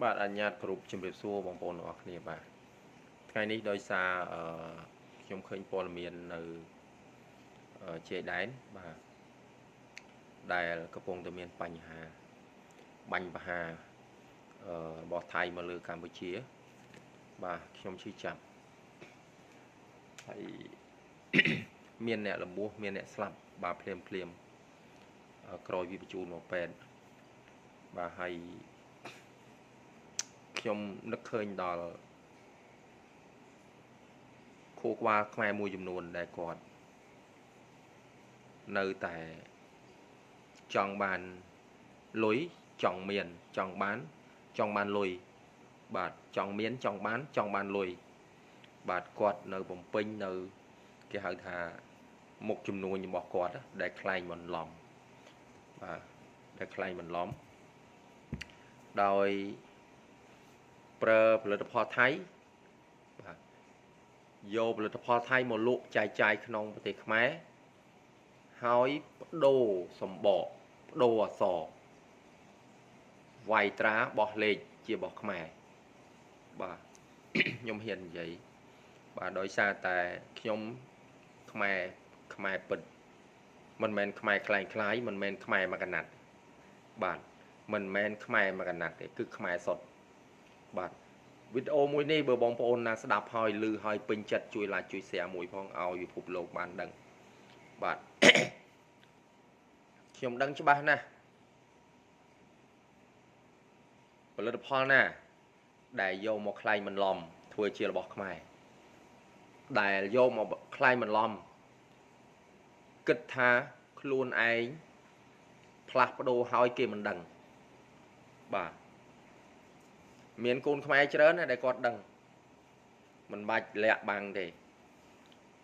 បាទអញ្ញាតគ្រប់ជំរាបសួរបងប្អូនទាំងអស់គ្នាបាទថ្ងៃនេះដោយសារខ្ញុំឃើញព័ត៌មាននៅជ័យដែនបាទដែលកំពុងតែមានបញ្ហាបាញ់ប្រហាររបស់ថៃមកលើកម្ពុជាបាទខ្ញុំឈឺចាប់ហើយ មានអ្នកលំបួសមានអ្នកស្លាប់បាទភ្លាមក្រោយវាបញ្ជូនមកពេទ្យបាទហើយខ្ញុំនឹកឃើញដល់ខួរក្បាលខ្មែរមួយចំនួនដែលគាត់នៅតែចង់បានលុយចង់មានចង់បានលុយបាទចង់មានចង់បានលុយបាទគាត់នៅបំពេញនៅគេហៅថាមុខចំនួនរបស់គាត់ដែលខ្លែងបន្លំបាទដែលខ្លែងបន្លំដោយប្រើផលិតផលថៃបាទយកផលិតផលថៃមកលក់ចែកចាយក្នុងប្រទេសខ្មែរហើយបដូរសម្បកបដូរអក្សរវាយត្រាបោះលេខជារបស់ខ្មែរបាទខ្ញុំហ៊ាននិយាយបាទដោយសារតែខ្ញុំខ្មែរពិតមិនមែនខ្មែរคล้ายមិនមែនខ្មែរមកកណាត់បាទមិនមែនខ្មែរមកកណាត់ទេគឺខ្មែរសុទ្ធបាទវីដេអូមួយនេះបើបងប្អូនណាស្ដាប់ហើយឮហើយពេញចិត្តជួយ like ជួយ share មួយផងឲ្យពិភពលោកបានដឹងបាទ ខ្ញុំដឹងច្បាស់ណាស់ផលិតផលណាដែលយកមកខ្លែងបន្លំធ្វើជារបស់ខ្មែរដែលយកមកខ្លែងបន្លំគិតថាខ្លួនឯងផ្លាស់ប្ដូរឲ្យគេមិនដឹងបាទមានកូនខ្មែរច្រើនណាស់ដែលគាត់ដឹងមិនបាច់លាក់បាំងទេ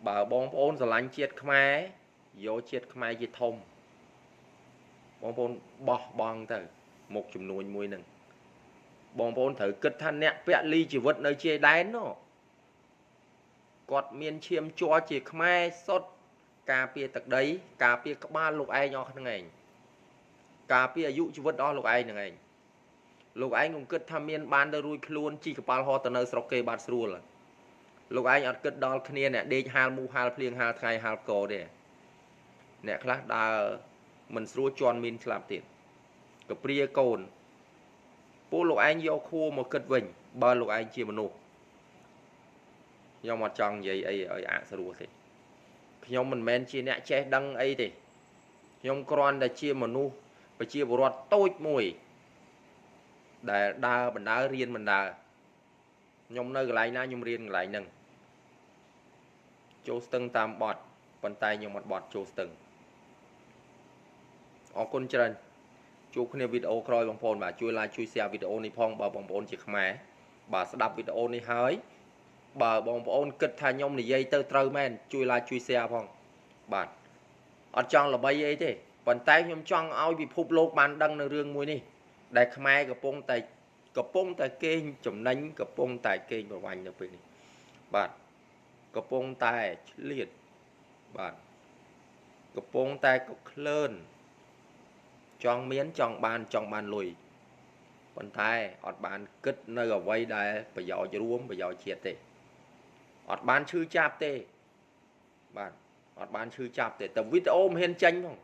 បើបងប្អូនស្រឡាញ់ជាតិខ្មែរយកជាតិខ្មែរជាធំបងប្អូនបោះបង់ទៅមុខចំនួនមួយហ្នឹងបងប្អូនត្រូវគិតថាអ្នកពលីជីវិតនៅជាយដែននោះគាត់មានឈាមជ័រជាខ្មែរសុទ្ធការពារទឹកដីការពារក្បាលលោកឯងអស់ហ្នឹងឯងការពារអាយុជីវិតអស់លោកឯងហ្នឹងឯងលោកឯងកុំគិតថាមានបានទៅរួចខ្លួនជីកប៉ាល់ហោះទៅនៅស្រុកគេបាទស្រួលលោកឯងអត់គិតដល់គ្នាអ្នកដេកហាលមូហាលភ្លៀងហាលថ្ងៃហាលកទេអ្នកខ្លះដើរមិនស្រួលជន់មានស្លាប់ទៀតកព្រាកូនពួកលោកឯងយកខួរមកគិតវិញបើលោកឯងជាមនុស្សខ្ញុំអត់ចង់និយាយអីឲ្យអាក់ស្រួលទេខ្ញុំមិនមែនជាអ្នកចេះដឹងអីទេខ្ញុំគ្រាន់តែជាមនុស្សប្រជាពលរដ្ឋតូចមួយដែលដើរបណ្ដើរៀនបណ្ដើខ្ញុំនៅកន្លែងណាខ្ញុំរៀនកន្លែងហ្នឹងចូលស្ទឹងតាមបត់ប៉ុន្តែខ្ញុំអត់បត់ចូលស្ទឹងអរគុណច្រើនជួបគ្នាវីដេអូក្រោយបងប្អូនបាទជួយ like ជួយ share វីដេអូនេះផងបើបងប្អូនជាខ្មែរបាទស្ដាប់វីដេអូនេះហើយបើបងប្អូនគិតថាខ្ញុំនិយាយទៅត្រូវមែនជួយ like ជួយ share ផងបាទអត់ចង់ល្បីអីទេប៉ុន្តែខ្ញុំចង់ឲ្យពិភពលោកបានដឹងនៅរឿងមួយនេះដែលខ្មែរកំពុងតែកេងចំណេញកំពុងតែកេងប្រវាញ់នៅពេលនេះបាទកំពុងតែឆ្លៀតបាទកំពុងតែកក្លឿនចង់មានចង់បានលុយប៉ុន្តែអត់បានគិតនៅអ្វីដែលប្រយោជន៍រួមប្រយោជន៍ជាតិទេអត់បានឈឺចាប់ទេបាទអត់បានឈឺចាប់ទេតែវីដេអូមិនហ៊ានចេញផង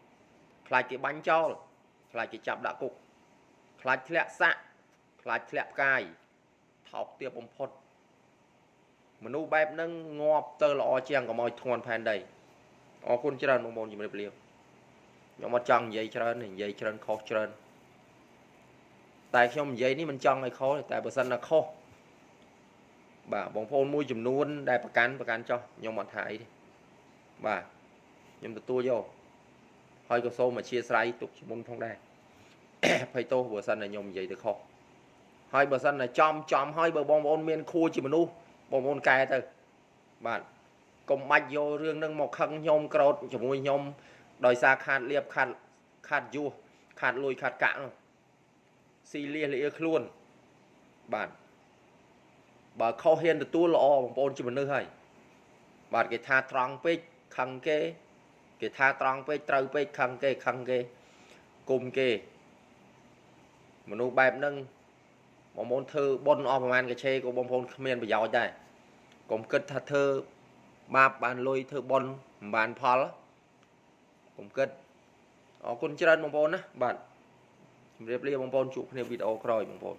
ខ្លាចគេបាញ់ចោលខ្លាចគេចាប់ដាក់គុកខ្លាចធ្លាក់សាក់ខ្លាចធ្លាក់ផ្កាយថោកទាបបំផុតមនុស្សបែបហ្នឹងងាប់ទៅល្អជាងកុំឲ្យធ្ងន់ផែនដីអរគុណច្រើនបងប្អូនជំរាបលាខ្ញុំអត់ចង់និយាយច្រើននិយាយច្រើនខុសច្រើនតែខ្ញុំនិយាយនេះមិនចង់ឲ្យខុសតែបើសិនណាខុសបាទបងប្អូនមួយចំនួនដែលប្រកាន់ចោះខ្ញុំអត់ថាអីទេបាទខ្ញុំទទួលយកហើយក៏សូមអធិស្ឋានទុកជាមុនផងដែរភ័យទោសបើសិនណាខ្ញុំនិយាយទៅខុសហើយបើសិនណាចំហើយបើបងប្អូនមានខួរជាមនុស្សបងប្អូនកែទៅបាទកុំបាច់យករឿងហ្នឹងមកខឹងខ្ញុំក្រោតជាមួយខ្ញុំដោយសារខាតលៀបខាតយុះខាតលួយខាតកាក់ស៊ីលៀសលាខ្លួនបាទបើខុសហ៊ានទទួលល្អបងប្អូនជាមនុស្សហើយបាទគេថាត្រង់ពេកខឹងគេថាត្រង់ពេកត្រូវពេកខឹងគេគុំគេមនុស្សបែបហ្នឹង បងប្អូនធ្វើបុណ្យអស់ប្រហែលកាឆេក៏បងប្អូនគ្មានប្រយោជន៍ដែរកុំគិតថាធ្វើបាបបានលុយធ្វើបុណ្យមិនបានផលកុំគិតអរគុណច្រើនបងប្អូនណាបាទជម្រាបលាបងប្អូនជួបគ្នាវីដេអូក្រោយបងប្អូន